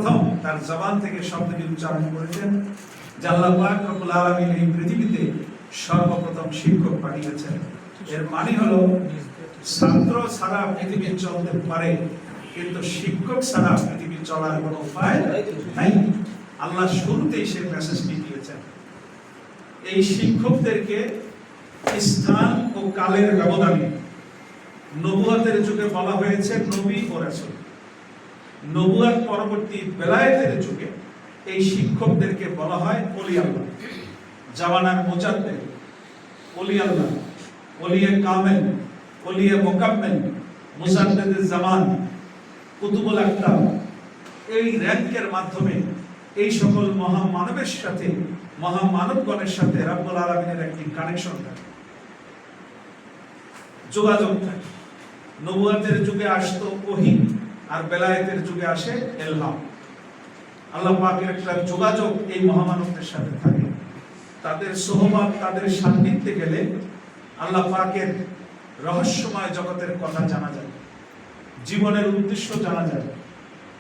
প্রথম তার জবান থেকে শব্দটি উচ্চারণ করেছেন যে আল্লাহ পাক রব্বুল আলামিন এই পৃথিবীতে সর্বপ্রথম শিক্ষক পাঠিয়েছেন। এর মানে হলো ছাত্র ছাড়া পৃথিবী চলতে পারে, কিন্তু শিক্ষক ছাড়া পৃথিবী চলার কোনো উপায় নাই। আল্লাহ শুরুতেই সেই মেসেজটি দিয়েছেন। এই শিক্ষকদেরকে স্থান ও কালের ব্যবধানে নবুয়তের যুগে বলা হয়েছে নবী ও রাসূল। নবুয়ত পরবর্তী বেলায়েতের যুগে এই শিক্ষকদেরকে বলা হয় ওলি আল্লাহ। জামানার মুজাদ্দিদ, ওলি আল্লাহ, ওলিয়ে কামেল, ওলিয়ে মুকাম্মেল, মুজাদ্দিদুজ জামান, কুতুবুল আকতাব, এই র্যাঙ্কের মাধ্যমে এই সকল মহামানবের সাথে, মহামানবগণের সাথে রাব্বুল আলামিনের একটি কানেকশন থাকে, যোগাযোগ থাকে। নবুয়তের যুগে আসতো ওহী, আর বেলায়েতের যুগে আসে ইলহাম। আল্লাহ পাকের একটা যোগাযোগ এই মহামানবদের সাথে থাকে। তাদের সোহবত, তাদের সান্নিধ্যে গেলে আল্লাহ পাকের রহস্যময় জগতের কথা জানা যায়, জীবনের উদ্দেশ্য জানা যায়,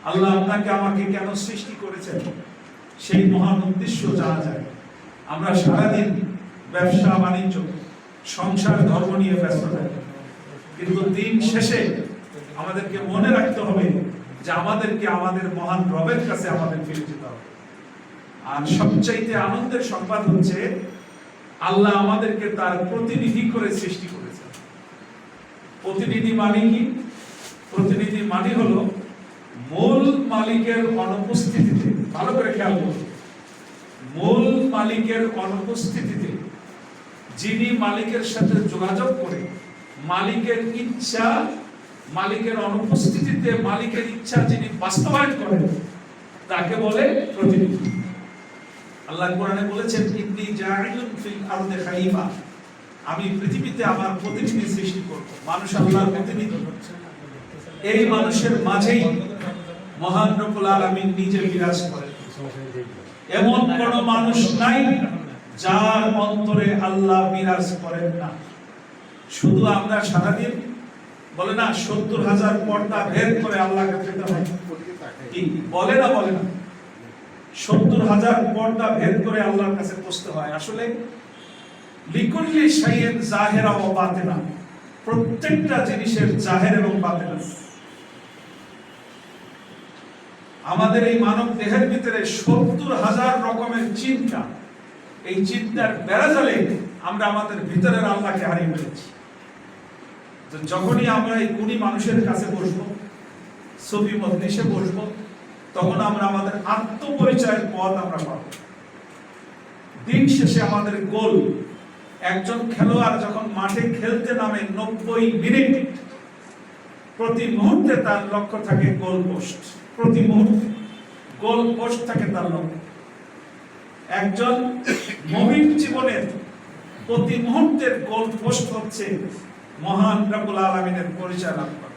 আল্লাহ আপনাকে আমাকে কেন সৃষ্টি করেছেন সেই মহান উদ্দেশ্য জানা যায়। আমরা সারাদিন ব্যবসা বাণিজ্য, সংসার, ধর্ম নিয়ে ব্যস্ত থাকি, কিন্তু দিন শেষে আমাদেরকে মনে রাখতে হবে যে আমাদেরকে আমাদের মহান রবের কাছে আমাদের ফিরে যেতে হবে। আর সবচাইতে আনন্দের সংবাদ হচ্ছে আল্লাহ আমাদেরকে তার প্রতিনিধি করে সৃষ্টি করেছেন। প্রতিনিধি মানে কি? প্রতিনিধি মানে হলো মূল মালিকের অনুপস্থিতিতে, ভালো করে খেয়াল করুন, মূল মালিকের অনুপস্থিতিতে যিনি মালিকের সাথে যোগাযোগ করে মালিকের ইচ্ছা, মালিকের অনুপস্থিতিতে মালিকের ইচ্ছা যিনি বাস্তবায়ন করেন তাকে বলে প্রতিনিধি। আল্লাহ কোরআনে বলেছেন ইন্নী জাইলুন ফিল আরদি খলিফা, আমি পৃথিবীতে আমার প্রতিনিধি সৃষ্টি করব। মানুষ আল্লাহর প্রতিনিধি। এই মানুষের মাঝেই মহান রব্বুল আলামিন নিজে বিরাজ করেন। এমন কোন মানুষ নাই যার অন্তরে আল্লাহ বিরাজ করেন না। শুধু আমরা সারাদিন বলে না ৭০,০০০ পর্দা ভেদ করে আল্লাহকে পেতে হয়, কি বলে না? বলে না ৭০,০০০ পর্দা ভেদ করে আল্লাহর কাছে পৌঁছতে হয়। আসলে লিকুল্লি শাইইন জাহিরা ওয়া বাতিনা, প্রত্যেকটা জিনিসের জাহির এবং বাতিন আছে। আমাদের এই মানব দেহের ভিতরে ৭০,০০০ রকমের চিন্তা, এই চিন্তার বেড়াজালে আমরা আমাদের ভিতরের আল্লাহকে হারিয়ে ফেলেছি। যখনই আমরা এই গুণী মানুষের কাছে বসবো, সুফি মজলিসে বসবো, তখন আমরা আমাদের আত্মপরিচয়ের পথ আমরা পাব। দিন শেষে আমাদের গোল, একজন খেলোয়াড় যখন মাঠে খেলতে নামে ৯০ মিনিট, প্রতি মুহূর্তে তার লক্ষ্য থাকে গোল পোস্ট, প্রতি মুহূর্তে গোল পোস্ট থাকে তার লক্ষ্য। একজন মুমিন জীবনের প্রতি মুহূর্তের গোল পোস্ট হচ্ছে মহান রব্বুল আলামিনের পরিচয় লাভ করা,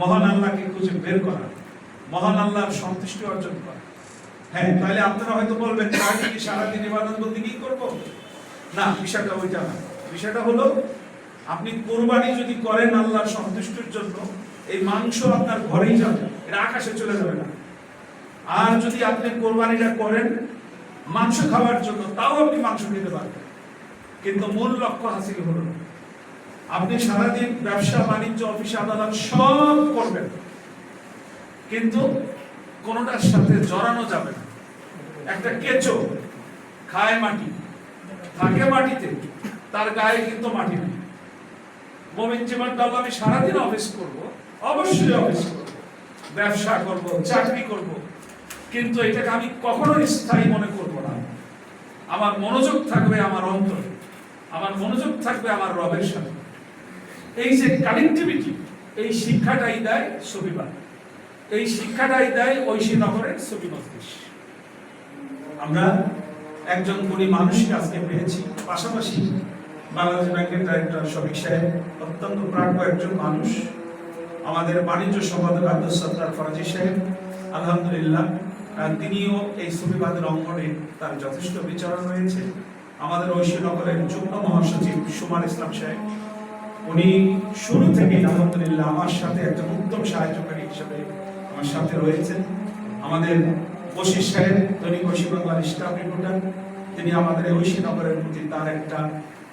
মহান আল্লাহকে খুঁজে বের করা, মহান আল্লাহর সন্তুষ্টি অর্জন করা। হ্যাঁ, তাহলে আপনারা হয়তো বলবেন তাহলে কি সারাদিন ইবাদত বন্দেগী কি করব? না, বিষয়টা ওইটা না। বিষয়টা হলো আপনি কুরবানি যদি করেন আল্লাহর সন্তুষ্টির জন্য, এই মাংস আপনার ঘরেই যাবে, এটা আকাশে চলে যাবে না। আর যদি আপনি কুরবানিটা করেন মাংস খাওয়ার জন্য, তাও আপনি মাংস খেতে পারবেন, কিন্তু মূল লক্ষ্য হাসিল হলো না। আপনি সারাদিন ব্যবসা বাণিজ্য, অফিস আদালত সব করবেন, কিন্তু কোনোটার সাথে জড়ানো যাবে না। একটা কেঁচো খায় মাটি, থাকে মাটিতে, তার গায়ে কিন্তু মাটি নেই। মুমিন জীবনটা হলো আমি সারাদিন অফিস করব, অবশ্যই অফিস করব, ব্যবসা করব, চাকরি করব, কিন্তু এটাকে আমি কখনো স্থায়ী মনে করব না। আমার মনোযোগ থাকবে আমার অন্তরে, আমার মনোযোগ থাকবে আমার রবের সাথে। এই যে কানেক্টিভিটি, এই শিক্ষাটাই দেয় সুফিবাদ, এই শিক্ষাটাই দেয় ঐশীনগরের সুফি মজলিস। আমরা একজন গুণী মানুষকে আজকে পেয়েছি, পাশাপাশি বাংলাদেশ ব্যাংকের ডাইরেক্টর শফিক সাহেব, অত্যন্ত প্রাজ্ঞ একজন মানুষ, আমাদের বাণিজ্য সম্পাদক আব্দুল সত্তার ফরাজি সাহেব, আলহামদুলিল্লাহ তিনিও এই সুফিবাদের অঙ্গনে তার যথেষ্ট বিচরণ রয়েছে। আমাদের ঐশীনগরের যুগ্ম মহাসচিব সুমান ইসলাম সাহেব, উনি শুরু থেকেই আলহামদুলিল্লাহ আমার সাথে একজন উত্তম সাহায্যকারী হিসেবে আমার সাথে রয়েছেন। আমাদের বশির সাহেব দৈনিক ঐশী বাংলার স্টাফ রিপোর্টার, তিনি আমাদের এই ঐশীনগরের প্রতি তার একটা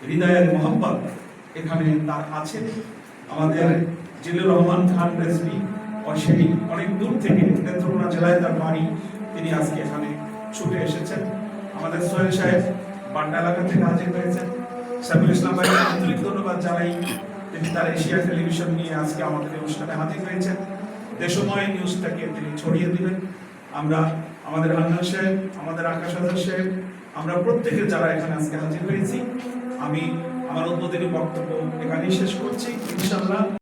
হৃদয়ের মোহাম্মত এখানে তার আছে। আমাদের জিল্লুর রহমান খান রেজভি সেই অনেক দূর থেকে নেত্রকোনা জেলায় তার বাড়ি, তিনি আজকে এখানে ছুটে এসেছেন। আমাদের সোহেল সাহেব বাড্ডা এলাকা থেকে হাজির হয়েছেন। সাইফুল ইসলাম ভাইকে আন্তরিক ধন্যবাদ জানাই, তিনি তার এশিয়া টেলিভিশন নিয়ে আজকে আমাদের এই অনুষ্ঠানে হাজির হয়েছেন। দেশময় নিউজটাকে তিনি ছড়িয়ে দিবেন। আমরা আমাদের আন্না সাহেব, আমাদের আকাশ আজাদ সাহেব, আমরা প্রত্যেকে যারা এখানে আজকে হাজির হয়েছি, আমি আমার উদ্বোধনী বক্তব্য এখানেই শেষ করছি ইনশাআল্লাহ।